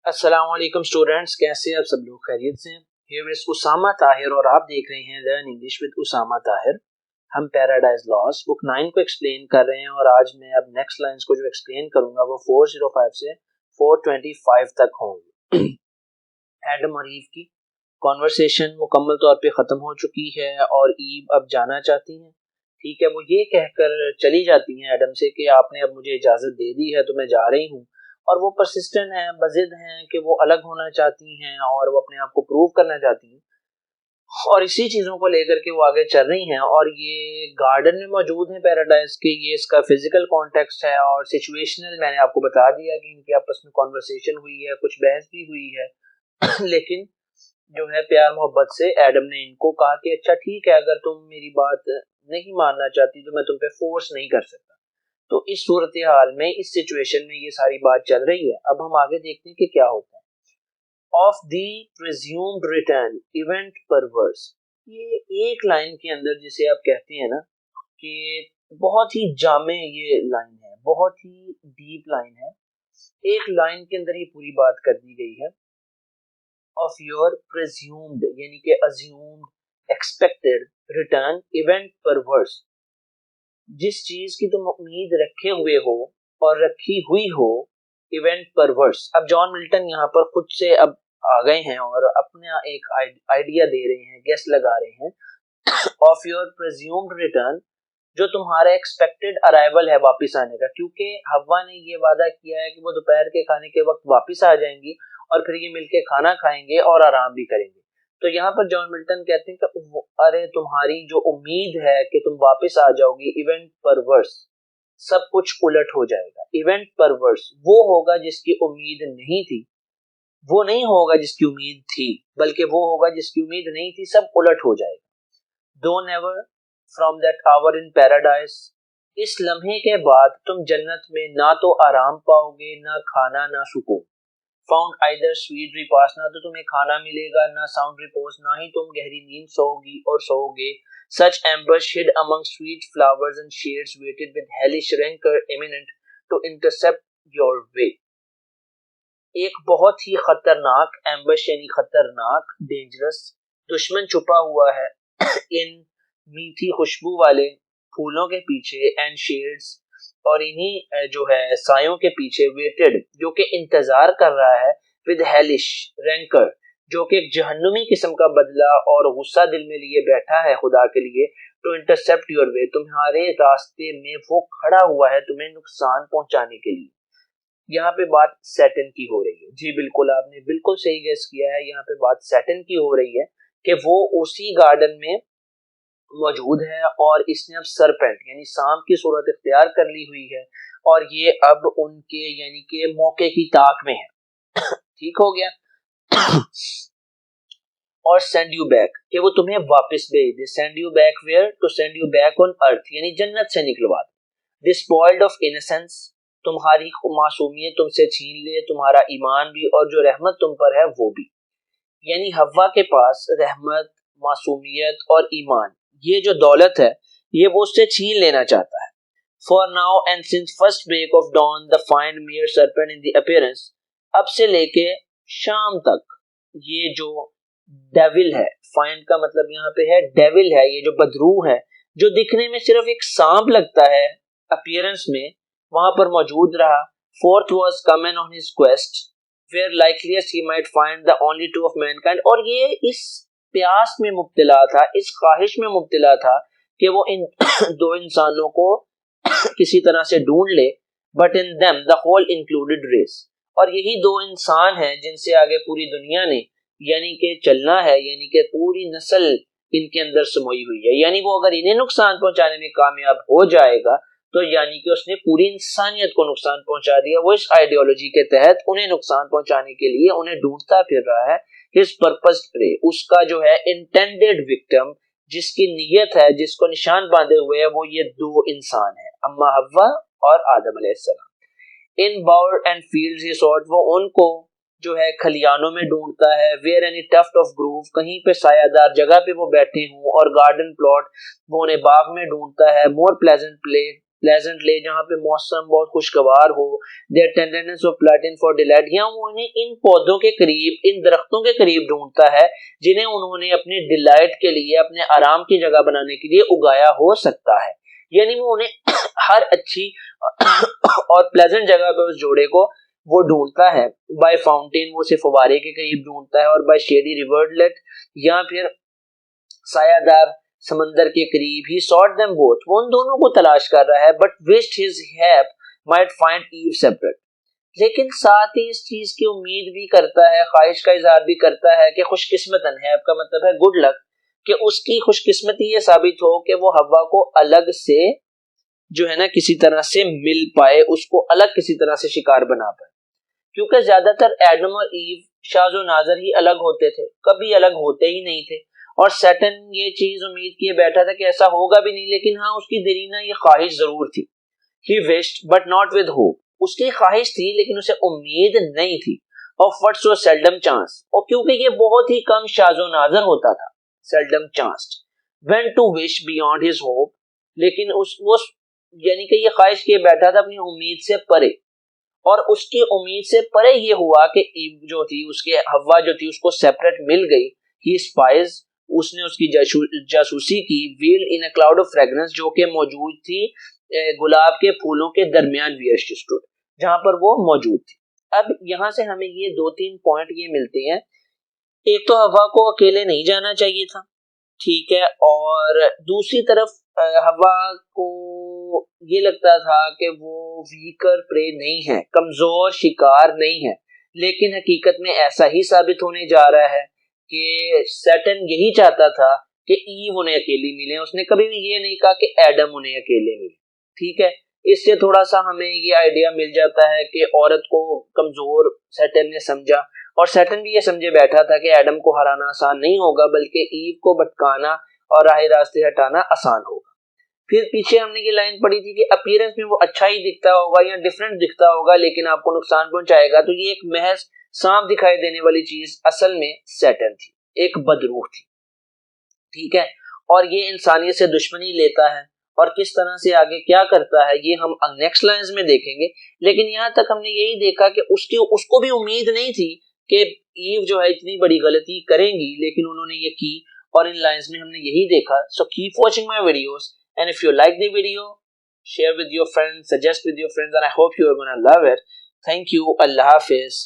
अस्सलाम वालेकुम स्टूडेंट्स, कैसे आप सब लोग खैरियत से हैं। हियर इज उसामा ताहिर और आप देख रहे हैं learn English with Usama Tahir. हम पैराडाइज लॉस्ट बुक 9 को एक्सप्लेन कर रहे हैं और आज मैं अब नेक्स्ट लाइंस को जो एक्सप्लेन करूंगा वो 405 से 425 तक होंगे। एडम और ईव की कॉन्वर्सेशन मुकम्मल तौर पे ख़त्म हो चुकी है और ईव अब जाना चाहती हैं। ठीक है, वो ये कहकर चली जाती हैं एडम से कि आपने अब मुझे इजाज़त दे दी है तो मैं जा रही हूँ। और वो परसिस्टेंट हैं, बजिद हैं कि वो अलग होना चाहती हैं और वो अपने आप को प्रूव करना चाहती हैं और इसी चीज़ों को लेकर के वो आगे चल रही हैं। और ये गार्डन में मौजूद है पैराडाइज के, ये इसका फिजिकल कॉन्टेक्स्ट है और सिचुएशनल मैंने आपको बता दिया कि इनकी आपस में कॉन्वर्सेशन हुई है, कुछ बहस भी हुई है। लेकिन जो है प्यार मोहब्बत से एडम ने इनको कहा कि अच्छा ठीक है, अगर तुम मेरी बात नहीं मानना चाहती तो मैं तुम पे फोर्स नहीं कर सकता। तो इस सूरत हाल में, इस सिचुएशन में ये सारी बात चल रही है। अब हम आगे देखते हैं कि क्या होता है। Of the presumed return event परवर्स, ये एक लाइन के अंदर जिसे आप कहते हैं ना कि बहुत ही जामे ये लाइन है, बहुत ही डीप लाइन है। एक लाइन के अंदर ही पूरी बात कर दी गई है। ऑफ योर प्रिज्यूम्ड यानी कि अज्यूम्ड, एक्सपेक्टेड रिटर्न इवेंट परवर्स, जिस चीज की तुम उम्मीद रखे हुए हो और रखी हुई हो, इवेंट परवर्स। अब जॉन मिल्टन यहाँ पर खुद से अब आ गए हैं और अपना एक आइडिया दे रहे हैं, गेस लगा रहे हैं। ऑफ योर प्रिज्यूम्ड रिटर्न, जो तुम्हारा एक्सपेक्टेड अराइवल है वापस आने का, क्योंकि हवा ने ये वादा किया है कि वो दोपहर के खाने के वक्त वापस आ जाएंगी और फिर ये मिलके खाना खाएंगे और आराम भी करेंगे। तो यहाँ पर जॉन मिल्टन कहते हैं कि अरे तुम्हारी जो उम्मीद है कि तुम वापस आ जाओगी, इवेंट परवर्स, सब कुछ उलट हो जाएगा। इवेंट परवर्स वो होगा जिसकी उम्मीद नहीं थी, वो नहीं होगा जिसकी उम्मीद थी, बल्कि वो होगा जिसकी उम्मीद नहीं थी, सब उलट हो जाएगा। दो never from that hour in paradise, इस लम्हे के बाद तुम जन्नत में ना तो आराम पाओगे, ना खाना, ना सुकून। फाउंड आइदर स्वीट रिपास, ना तो तुम्हें खाना मिलेगा, ना साउंड रिपोज, ना ही तुम गहरी नींद सोओगी और सोओगे। Such embers hid among sweet flowers and shades weighted with hellish rancour imminent to intercept your way. एक बहुत ही खतरनाक एम्बश यानी खतरनाक, डेंजरस दुश्मन छुपा हुआ है इन मीठी खुशबू वाले फूलों के पीछे, एंड शेड्स, और इन्हीं जो है सायों के पीछे, वेटेड जो कि इंतजार कर रहा है, विद हेलिश रैंकर जो कि एक जहन्नुमी किस्म का बदला और गुस्सा दिल में लिए बैठा है खुदा के लिए, टू इंटरसेप्ट योर वे, तुम्हारे रास्ते में वो खड़ा हुआ है तुम्हें नुकसान पहुंचाने के लिए। यहाँ पे बात सैटन की हो रही है। जी बिल्कुल, आपने बिल्कुल सही गेस किया है। यहाँ पे बात सैटन की हो रही है कि वो उसी गार्डन में मौजूद है और इसने अब सरपेंट यानी सांप की सूरत इख्तियार कर ली हुई है और ये अब उनके यानी कि मौके की ताक में है। ठीक हो गया। और सेंड यू बैक, कि वो तुम्हें वापस भेज दे। Send you back where, to send you back on earth, यानी जन्नत से निकलवा दे। डिस्पॉइल्ड ऑफ इनोसेंस, तुम्हारी मासूमियत तुमसे छीन ले, तुम्हारा ईमान भी और जो रहमत तुम पर है वो भी। यानी हव्वा के पास रहमत, मासूमियत और ईमान, ये जो दौलत है ये वो उससे छीन लेना चाहता है। For now and since first break of dawn the fiend mere serpent in the appearance, अब से लेके शाम तक ये जो डेविल है, फाइंड का मतलब यहाँ पे है डेविल है, ये जो बदरू है जो दिखने में सिर्फ एक सांप लगता है अपीयरेंस में, वहां पर मौजूद रहा। Forth was come on his quest where likeliest he might find the only two of mankind, और ये इस प्यास में मुब्तला था, इस ख्वाहिश में मुब्तला था कि वो इन दो इंसानों को किसी तरह से ढूंढ ले, but in them the whole included race, और यही दो इंसान हैं जिनसे आगे पूरी दुनिया ने यानी कि चलना है, यानी कि पूरी नस्ल इनके अंदर समोई हुई है। यानी वो अगर इन्हें नुकसान पहुंचाने में कामयाब हो जाएगा तो यानी कि उसने पूरी इंसानियत को नुकसान पहुंचा दिया। वो इस आइडियोलॉजी के तहत उन्हें नुकसान पहुंचाने के लिए उन्हें ढूंढता फिर रहा है। हिज पर्पस प्रे, उसका जो है इंटेंडेड विक्टिम, जिसकी नीयत है, जिसको निशान बांधे हुए है, वो ये दो इंसान है, अम्मा हव्वा और आदम अलैहिस्सलाम। In bower and fields he sought, वो उनको जो है खलियानों में ढूंढता है। Where any tuft of grove, कहीं पे सायादार जगह पे वो बैठे हों, और गार्डन प्लॉट, वो उन्हें बाग में ढूंढता है। मोर प्लेजेंट प्लेजेंटली, जहाँ पे मौसम बहुत खुशगवार हो, their tenderness of platan for delight, या वो उन्हें इन पौधों के करीब, इन दरख्तों के करीब ढूंढता है जिन्हें उन्होंने अपने डिलाइट के लिए, अपने आराम की जगह बनाने के लिए उगाया हो सकता है। यानी वो उन्हें हर अच्छी और प्लेजेंट जगह पे उस जोड़े को वो ढूंढता है। बाय फाउंटेन, वो उसे फवारे के करीब ढूंढता है, और बाय शेडी रिवरलेट, या फिर सायादार समंदर के करीब, ही सॉट देम बोथ, वो उन दोनों को तलाश कर रहा है, but wished his help might find Eve separate, लेकिन साथ ही इस चीज की उम्मीद भी करता है, ख्वाहिश का इजहार भी करता है कि खुशकिस्मतन है, आपका मतलब है गुड लक, कि उसकी खुशकिस्मती ये साबित हो कि वो हवा को अलग से जो है ना किसी तरह से मिल पाए, उसको अलग किसी तरह से शिकार बना पाए, क्योंकि ज्यादातर एडम और ईव शाज़ो नाज़र ही अलग होते थे, कभी अलग होते ही नहीं थे। और सैटर्न ये चीज उम्मीद किए बैठा था कि ऐसा होगा भी नहीं, लेकिन हाँ उसकी दिलीना ये ख्वाहिश जरूर थी। He wished but not with hope, उसकी ख्वाहिश थी लेकिन उसे उम्मीद नहीं थी। Of what so seldom chance, और क्योंकि ये बहुत ही कम शाज़ो नाज़र होता था, seldom chanced when to wish beyond his hope, लेकिन वो यानी कि ये ख्वाहिश किए बैठा था अपनी उम्मीद से परे, और उसकी उम्मीद से परे ये हुआ कि ईव जो थी, उसके हवा जो थी, उसको सेपरेट मिल गई। ही स्पाइज, उसने उसकी जासूसी की, wheel in a cloud of fragrance, जो कि मौजूद थी गुलाब के फूलों के दरमियान, वियर शी स्टूड, जहां पर वो मौजूद थी। अब यहाँ से हमें ये 2-3 पॉइंट ये मिलते हैं। एक तो हवा को अकेले नहीं जाना चाहिए था, ठीक है, और दूसरी तरफ हवा को ये लगता था कि वो वीकर प्रे नहीं है, कमजोर शिकार नहीं है, लेकिन हकीकत में ऐसा ही साबित होने जा रहा है कि सैटर्न यही चाहता था कि ईव उन्हें अकेली मिले। उसने कभी भी ये नहीं कहा कि एडम उन्हें अकेले मिले, ठीक है। इससे थोड़ा सा हमें ये आइडिया मिल जाता है कि औरत को कमजोर सैटर्न ने समझा, और सैटर्न भी ये समझे बैठा था कि एडम को हराना आसान नहीं होगा, बल्कि ईव को भटकाना और राह रास्ते हटाना आसान होगा। फिर पीछे हमने ये लाइन पढ़ी थी कि अपीयरेंस में वो अच्छा ही दिखता होगा या डिफरेंट दिखता होगा, लेकिन आपको नुकसान पहुंचाएगा। तो ये एक महज सांप दिखाई देने वाली चीज असल में सैटर्न थी, एक बदरूह थी, ठीक है। और ये इंसानियत से दुश्मनी लेता है, और किस तरह से आगे क्या करता है ये हम नेक्स्ट लाइंस में देखेंगे। लेकिन यहाँ तक हमने यही देखा कि उसको भी उम्मीद नहीं थी कि ईव जो है इतनी बड़ी गलती करेंगी, लेकिन उन्होंने ये की, और इन लाइंस में हमने यही देखा। So keep watching my videos, and if you like the video, share with your friends, suggest with your friends, and I hope you are gonna love it. Thank you. Allah Hafiz.